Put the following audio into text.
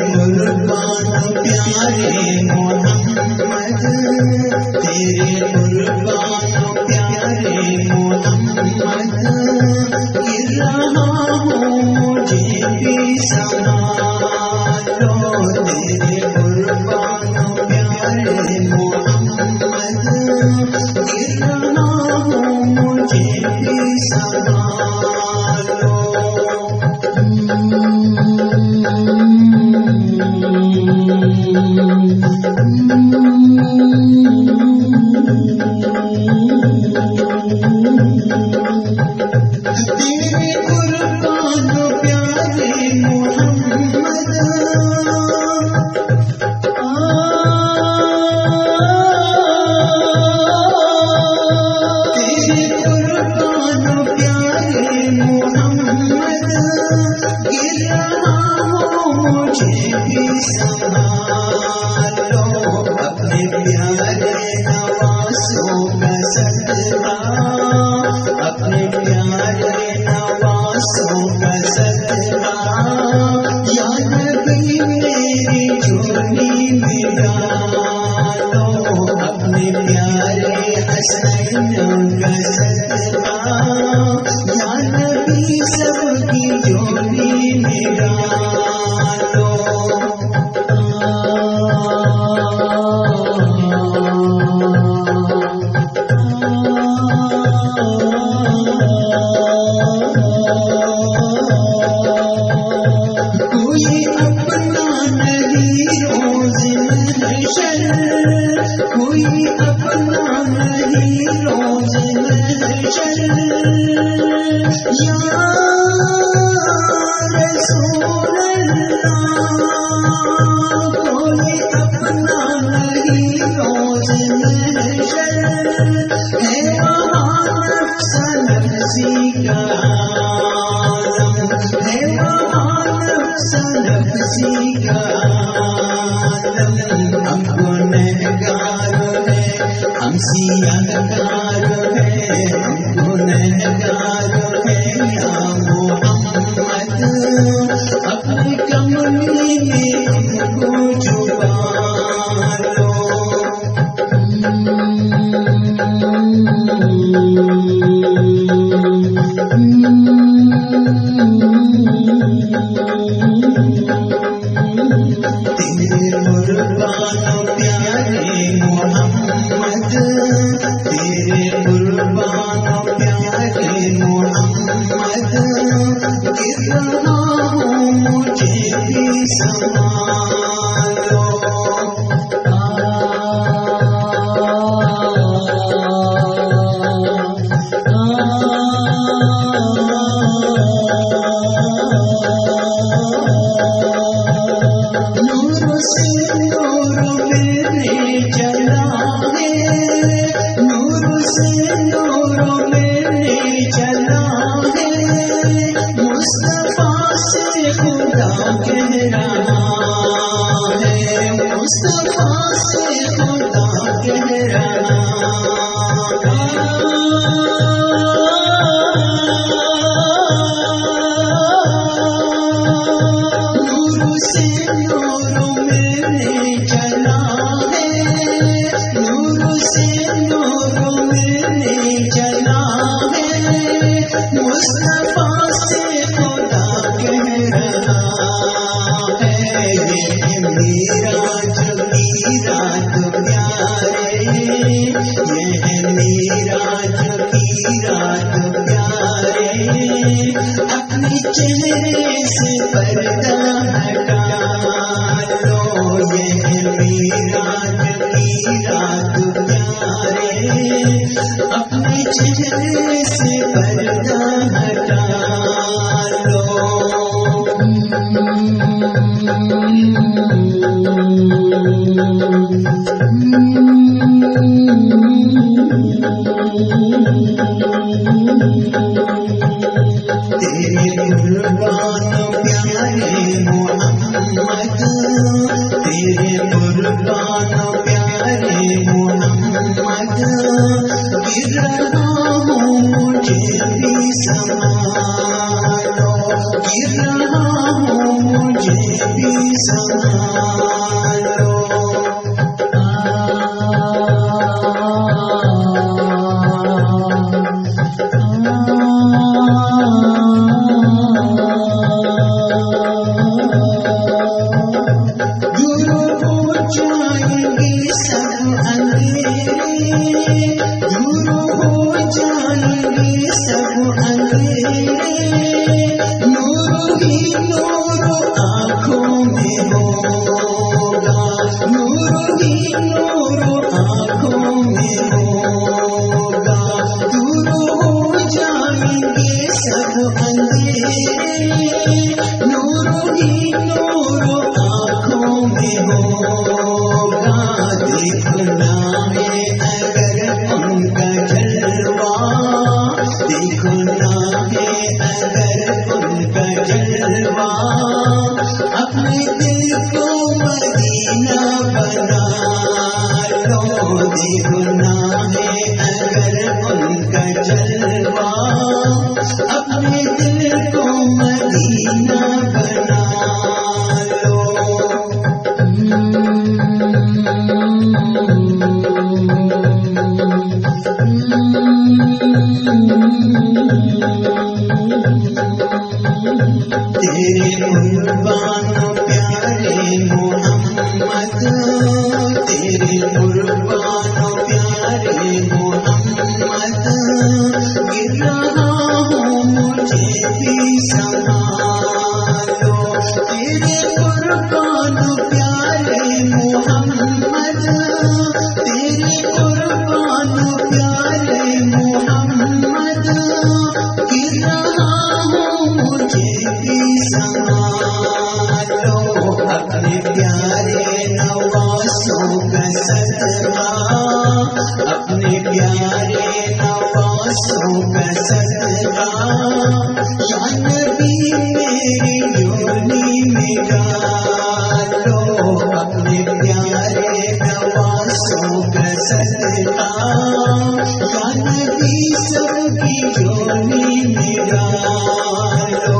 कुर्बान प्यारे मोहम्मद, तेरे कुर्बान प्यारे मोहम्मद, गिर रहा हूँ मुझे भी संभालो। तेरे कुर्बान प्यारे मोहम्मद, गिर रहा हूँ मुझे भी संभालो। तेरे कुर्बान प्यारे मोहम्मद, तेरे कुर्बान प्यारे मोहम्मद, गिर रहा हूँ मुझे भी संभालो। अपने प्यारे नवासों का सदका, अपने प्यारे नवासों का सदका, या नबी मेरी झोली में डालो। अपने प्यारे हसनैन का सदका, या नबी सबकी झोली में डालो। कोई अपना नहीं रोज़ महशर, कोई अपना नहीं रोज़ महशर, या रसूल अल्लाह। कोई अपना नहीं रोज़ महशर, है वहाँ नफ्स नफ्सी का आलम, है वहाँ नफ्स नफ्सी का आलम। हम गुनहगार हैं, हम सियाहकार हैं, हम गुनहगार हैं या मोहम्मद। अपनी कमली में हमको छुपा लो। तेरे कुर्बान प्यारे मोहम्मद, तेरे कुर्बान प्यारे मोहम्मद, गिर रहा हूँ मुझे भी संभालो। नूर से नूर मेरे चला है, नूर से नूर मेरे चला है, मुस्तफा से खुदा कह रहा है, मुस्तफा से खुदा कह रहा है। नूर से नूर मेरे चला है, नूर से नूर मेरे चला है, मुस्तफा से खुदा कह रहा है। ये मेराज की रात प्यारे, ये मेराज की रात प्यारे, अपने चेहरे से पर्दा हटा लो। ये मेराज की रात प्यारे, अपने चेहरे से पर्दा हटा लो। तेरे कुर्बान प्यारे मोहम्मद, तेरे कुर्बान प्यारे मोहम्मद, गिर रहा हूँ मुझे भी संभालो, गिर रहा हूँ मुझे भी संभालो। दूर हो जाएंगे सब अंधेरे, दूर हो जाएंगे सब अंधेरे, नूर ही नूर आँखों में होगा, नूर ही नूर आँखों में होगा। दूर हो जाएंगे सब अंधेरे, नूर ही नूर आँखों में होगा। देखना है अगर उनका जलवा, देखना है अगर उनका जलवा, अपने दिल को मदीना बना लो। देखना है अगर उनका जलवा, अपने दिल को मदीना बना लो। तेरे कुर्बान प्यारे मोहम्मद, तेरे कुर्बान प्यारे मोहम्मद, गिर रहा हूँ मुझे भी संभालो। तेरे कुर्बान प्यारे मोहम्मद, तेरे कुर्बान प्यारे मोहम्मद, गिर रहा हूँ मुझे भी संभालो। अपने प्यारे नवासों का सदका, अपने प्यारे नवासों का सदका, या नबी मेरी योनि में डालो। अपने प्यारे नवासों का सदका, या नबी सबकी योनि में डालो।